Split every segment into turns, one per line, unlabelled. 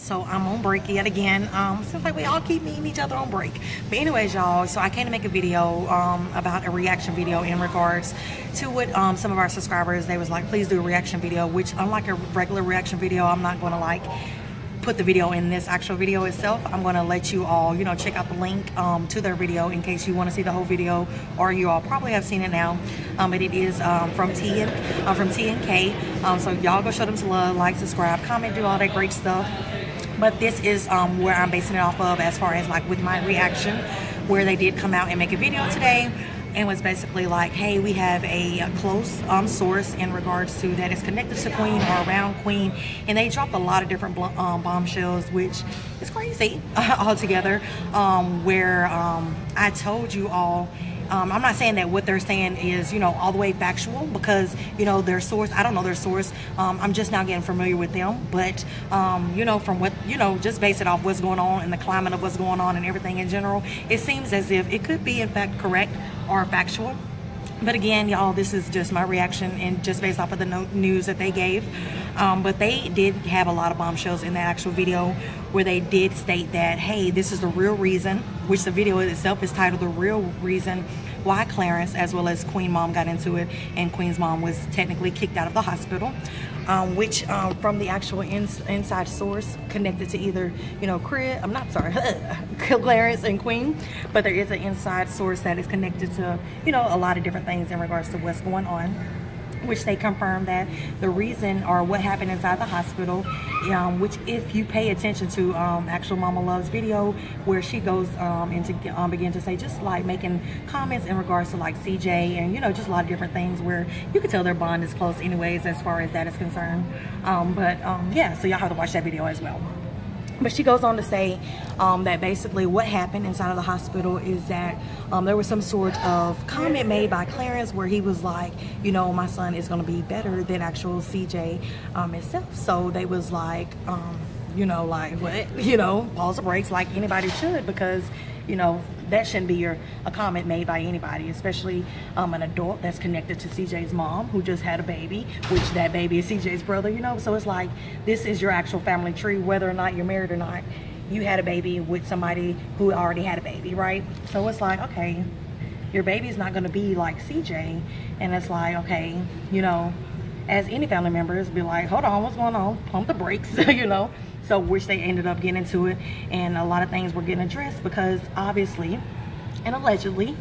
So I'm on break yet again. Seems like we all keep meeting each other on break. But anyways, y'all, so I came to make a video about a reaction video in regards to what some of our subscribers, they was like, please do a reaction video, which unlike a regular reaction video, I'm not going to like put the video in this actual video itself. I'm going to let you all, you know, check out the link to their video in case you want to see the whole video, or you all probably have seen it now. But it is from T and K. So y'all go show them some love, like, subscribe, comment, do all that great stuff. But this is where I'm basing it off of, as far as like with my reaction, where they did come out and make a video today and was basically like, hey, we have a close source in regards to that is connected to Queen or around Queen, and they dropped a lot of different bombshells, which is crazy altogether, where I told you all, I'm not saying that what they're saying is, you know, all the way factual, because, you know, their source, I don't know their source. I'm just now getting familiar with them. But, you know, from what, you know, just base it off what's going on and the climate of what's going on and everything in general, it seems as if it could be, in fact, correct or factual. But again, y'all, this is just my reaction and just based off of the news that they gave. But they did have a lot of bombshells in that actual video, where they did state that, hey, this is the real reason, which the video itself is titled The Real Reason Why Clarence as well as Queen Mom got into it, and Queen's mom was technically kicked out of the hospital, which from the actual inside source connected to either, you know, Clarence and Queen, but there is an inside source that is connected to, you know, a lot of different things in regards to what's going on, which they confirmed that the reason or what happened inside the hospital, which if you pay attention to actual Mama Love's video, where she goes into begin to say, just like making comments in regards to like CJ and, you know, just a lot of different things where you could tell their bond is close anyways as far as that is concerned. Yeah, so y'all have to watch that video as well. But she goes on to say that basically what happened inside of the hospital is that there was some sort of comment made by Clarence where he was like, you know, my son is going to be better than actual CJ itself. So they was like, you know, like, what? You know, pause the brakes like anybody should, because, you know, that shouldn't be a comment made by anybody, especially an adult that's connected to CJ's mom, who just had a baby, which that baby is CJ's brother, you know. So it's like, this is your actual family tree, whether or not you're married or not. You had a baby with somebody who already had a baby, right? So it's like, okay, your baby's not going to be like CJ. And it's like, okay, you know, as any family members, be like, hold on, what's going on? Pump the brakes, you know. So which they ended up getting into it, and a lot of things were getting addressed, because obviously and allegedly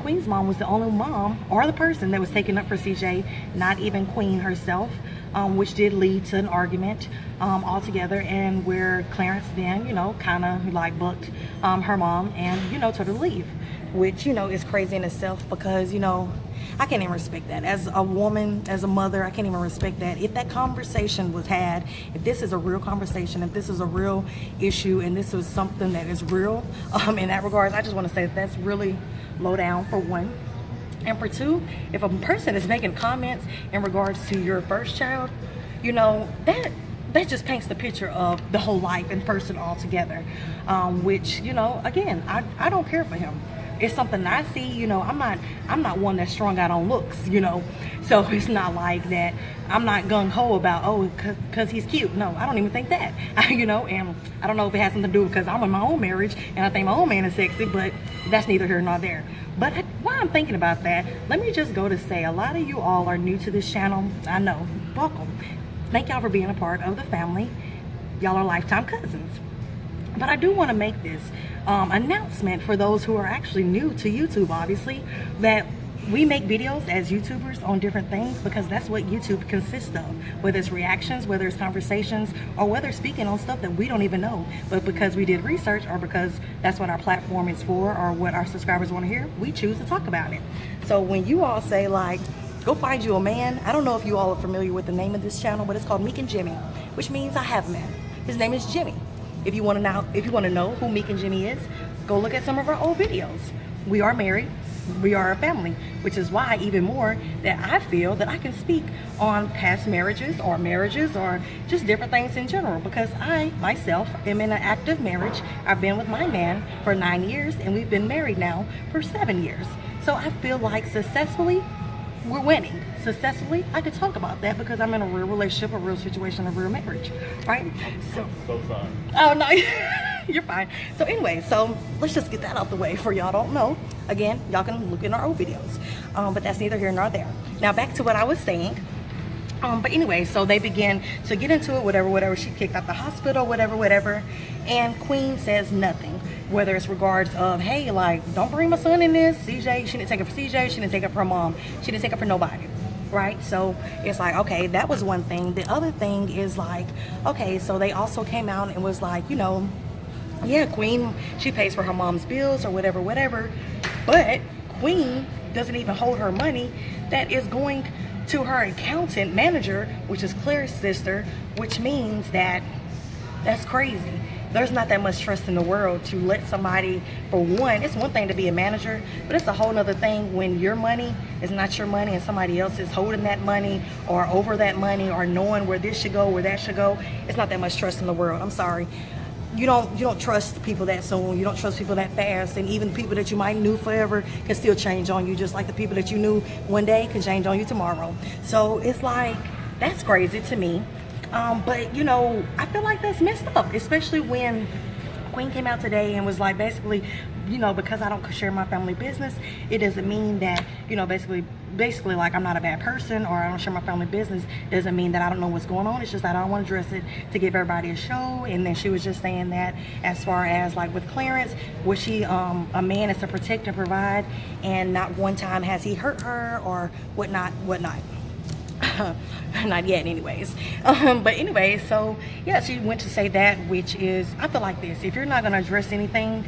Queen's mom was the only mom or the person that was taking up for CJ, not even Queen herself, which did lead to an argument altogether, and where Clarence then, you know, kind of like booked her mom and, you know, told her to leave, which, you know, is crazy in itself, because, you know, I can't even respect that. As a woman, as a mother, I can't even respect that. If that conversation was had, if this is a real conversation, if this is a real issue, and this is something that is real in that regards, I just want to say that that's really low down, for one. And for two, if a person is making comments in regards to your first child, you know, that just paints the picture of the whole life and person altogether, which, you know, again, I don't care for him. It's something that I see, you know. I'm not one that's strung out on looks, you know. So it's not like that. I'm not gung-ho about, oh, cause he's cute. No, I don't even think that, you know. And I don't know if it has something to do because I'm in my own marriage and I think my own man is sexy, but that's neither here nor there. But while I'm thinking about that, let me just go to say, a lot of you all are new to this channel. I know, welcome. Thank y'all for being a part of the family. Y'all are lifetime cousins. But I do want to make this announcement for those who are actually new to YouTube, obviously, that we make videos as YouTubers on different things, because that's what YouTube consists of, whether it's reactions, whether it's conversations, or whether speaking on stuff that we don't even know. But because we did research, or because that's what our platform is for, or what our subscribers want to hear, we choose to talk about it. So when you all say like, go find you a man, I don't know if you all are familiar with the name of this channel, but it's called Meek and Jimmy, which means I have a man. His name is Jimmy. If you want to know who Meek and Jimmy is, go look at some of our old videos. We are married, we are a family, which is why even more that I feel that I can speak on past marriages or just different things in general, because I myself am in an active marriage. I've been with my man for 9 years, and we've been married now for 7 years. So I feel like successfully we're winning successfully. I could talk about that because I'm in a real relationship, a real situation, a real marriage, right? So
sorry.
Oh no. You're fine. So anyway, so let's just get that out the way for y'all don't know. Again, y'all can look in our old videos. But that's neither here nor there. Now back to what I was saying. But anyway, so they begin to get into it, whatever. She kicked out the hospital, whatever. And Queen says nothing. Whether it's regards of, hey, like, don't bring my son in this. CJ, she didn't take it for CJ. She didn't take it for her mom. She didn't take it for nobody. Right? So it's like, okay, that was one thing. The other thing is like, okay, so they also came out and was like, you know, yeah, Queen, she pays for her mom's bills or whatever, but Queen doesn't even hold her money that is going to her accountant manager, which is Claire's sister, which means that that's crazy. There's not that much trust in the world to let somebody, for one, it's one thing to be a manager, but it's a whole nother thing when your money is not your money and somebody else is holding that money or over that money or knowing where this should go, where that should go. It's not that much trust in the world. I'm sorry. You don't trust people that soon. You don't trust people that fast, and even people that you might knew forever can still change on you, just like the people that you knew one day can change on you tomorrow. So it's like, that's crazy to me. But you know, I feel like that's messed up, especially when Queen came out today and was like, basically, you know, because I don't share my family business, it doesn't mean that, you know, basically like I'm not a bad person or I don't share my family business. Doesn't mean that I don't know what's going on. It's just that I don't want to address it to give everybody a show. And then she was just saying that as far as like with Clarence, was she a man is to protect and provide, and not one time has he hurt her or whatnot. Not yet anyways. But anyway, so yeah, she went to say that, which is, I feel like this, if you're not going to address anything,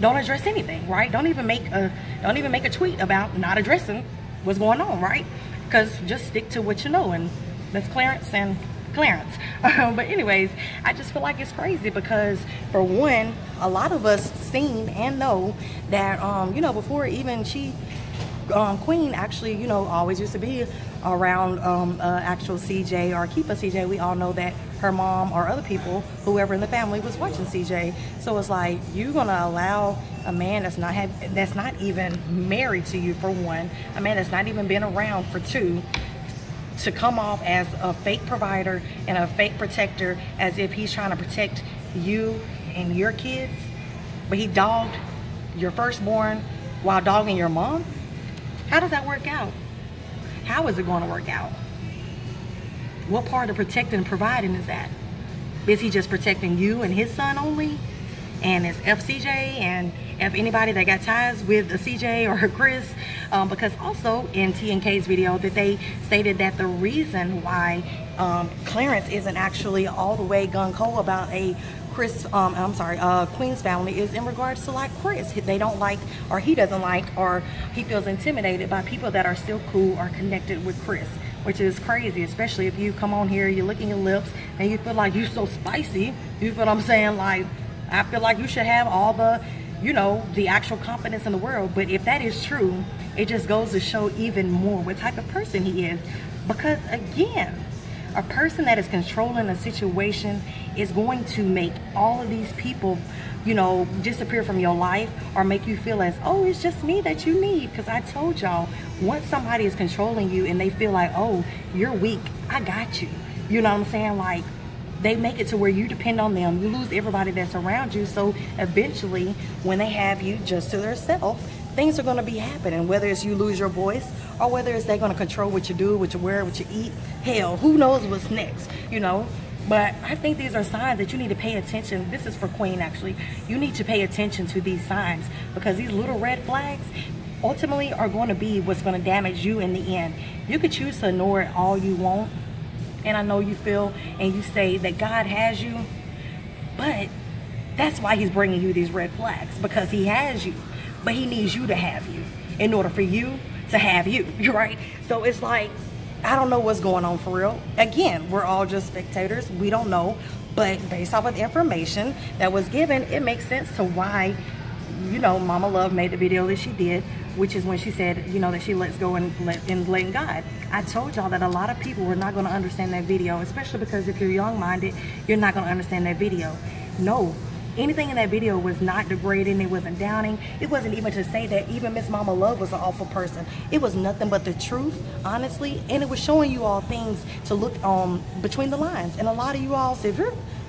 don't address anything, right? Don't even make a tweet about not addressing what's going on, right? Because just stick to what you know, and that's Clarence and Clarence. But anyways, I just feel like it's crazy because, for one, a lot of us seen and know that you know, before even she Queen actually, you know, always used to be around actual CJ or keep a CJ. We all know that her mom or other people, whoever in the family, was watching CJ. So it's like, you're gonna allow a man that's not even married to you, for one, a man that's not even been around, for two, to come off as a fake provider and a fake protector, as if he's trying to protect you and your kids, but he dogged your firstborn while dogging your mom? How does that work out? How is it going to work out? What part of protecting and providing is that? Is he just protecting you and his son only? And it's FCJ and F anybody that got ties with a CJ or Chris? Because also in T&K's video that they stated that the reason why Clarence isn't actually all the way gung-ho about a Queen's family is in regards to like Chris. They don't like, or he doesn't like, or he feels intimidated by people that are still cool or connected with Chris, which is crazy, especially if you come on here, you're licking your lips and you feel like you're so spicy. You feel what I'm saying? Like, I feel like you should have all the, you know, the actual confidence in the world. But if that is true, it just goes to show even more what type of person he is. Because again, a person that is controlling a situation is going to make all of these people, you know, disappear from your life, or make you feel as, oh, it's just me that you need. Because I told y'all, once somebody is controlling you and they feel like, oh, you're weak, I got you. You know what I'm saying? Like, they make it to where you depend on them. You lose everybody that's around you. So eventually, when they have you just to themselves, things are going to be happening, whether it's you lose your voice or whether it's they're going to control what you do, what you wear, what you eat. Hell, who knows what's next, you know? But I think these are signs that you need to pay attention. This is for Queen, actually. You need to pay attention to these signs, because these little red flags ultimately are going to be what's going to damage you in the end. You could choose to ignore it all you want, and I know you feel and you say that God has you, but that's why he's bringing you these red flags, because he has you. But he needs you to have you in order for you to have you, right? So it's like, I don't know what's going on for real. Again, we're all just spectators. We don't know. But based off of the information that was given, it makes sense to why, you know, Mama Love made the video that she did, which is when she said, you know, that she lets go and letting God. I told y'all that a lot of people were not going to understand that video, especially because if you're young-minded, you're not going to understand that video. No. Anything in that video was not degrading, it wasn't downing, it wasn't even to say that even Miss Mama Love was an awful person. It was nothing but the truth, honestly, and it was showing you all things to look between the lines. And a lot of you all said,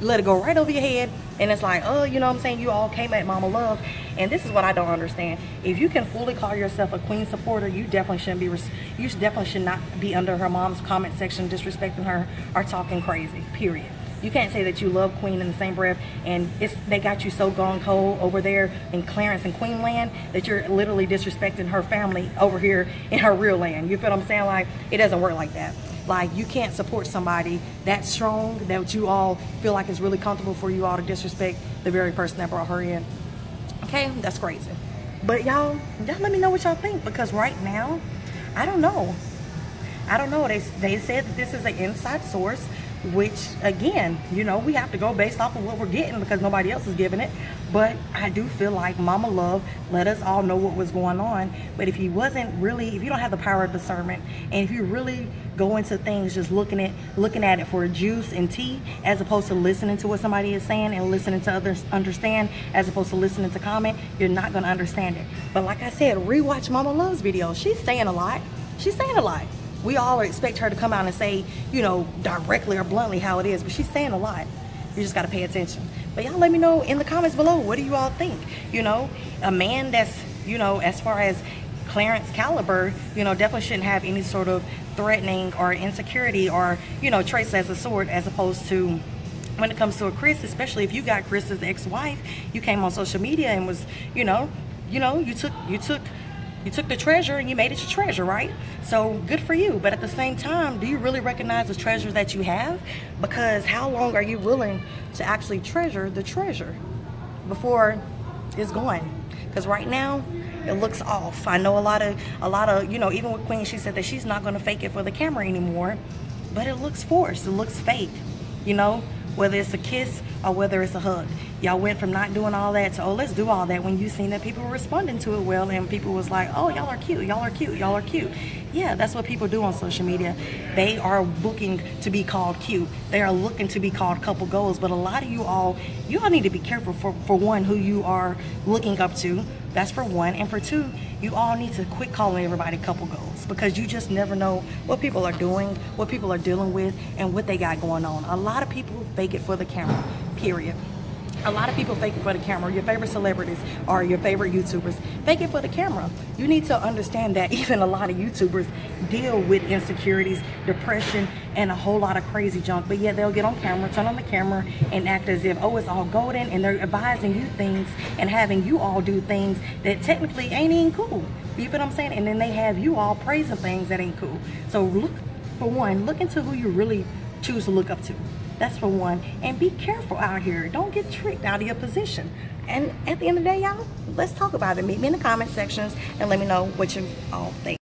let it go right over your head, and it's like, oh, you know what I'm saying, you all came at Mama Love. And this is what I don't understand. If you can fully call yourself a Queen supporter, you definitely shouldn't be, you definitely should not be under her mom's comment section disrespecting her or talking crazy, period. You can't say that you love Queen in the same breath, and they got you so gone cold over there in Clarence and Queen land that you're literally disrespecting her family over here in her real land. You feel what I'm saying? Like, it doesn't work like that. Like, you can't support somebody that strong that you all feel like it's really comfortable for you all to disrespect the very person that brought her in. Okay, that's crazy. But y'all let me know what y'all think, because right now, I don't know. They said that this is an inside source, which again, you know, we have to go based off of what we're getting because nobody else is giving it. But I do feel like Mama Love let us all know what was going on. But if you don't have the power of discernment, and if you really go into things just looking at it for juice and tea, as opposed to listening to what somebody is saying and listening to others understand, as opposed to listening to comment, you're not going to understand it. But like I said, rewatch Mama Love's video. She's saying a lot. We all expect her to come out and say, you know, directly or bluntly how it is, but she's saying a lot. You just got to pay attention. But y'all let me know in the comments below, what do you all think? You know, a man that's, you know, as far as Clarence caliber, you know, definitely shouldn't have any sort of threatening or insecurity or, you know, traits as a sword, as opposed to when it comes to a Chris, especially if you got Chris's ex-wife, you came on social media and was, you took the treasure and you made it your treasure, right? So good for you. But at the same time, do you really recognize the treasure that you have? Because how long are you willing to actually treasure the treasure before it's gone? Because right now, it looks off. I know a lot of, you know, even with Queen, she said that she's not going to fake it for the camera anymore, but it looks forced, it looks fake, you know, whether it's a kiss or whether it's a hug. Y'all went from not doing all that to, oh, let's do all that, when you seen that people were responding to it well, and people was like, oh, y'all are cute, y'all are cute, y'all are cute. Yeah, that's what people do on social media. They are looking to be called cute. They are looking to be called couple goals. But a lot of you all need to be careful for one, who you are looking up to. That's for one. And for two, you all need to quit calling everybody couple goals, because you just never know what people are doing, what people are dealing with, and what they got going on. A lot of people fake it for the camera, period. A lot of people fake it for the camera. Your favorite celebrities or your favorite YouTubers fake it for the camera. You need to understand that even a lot of YouTubers deal with insecurities, depression, and a whole lot of crazy junk. But yet they'll get on camera, turn on the camera, and act as if, oh, it's all golden, and they're advising you things and having you all do things that technically ain't even cool. You feel what I'm saying? And then they have you all praising things that ain't cool. So look into who you really choose to look up to. That's for one. And be careful out here. Don't get tricked out of your position. And at the end of the day, y'all, let's talk about it. Meet me in the comment sections and let me know what you all think.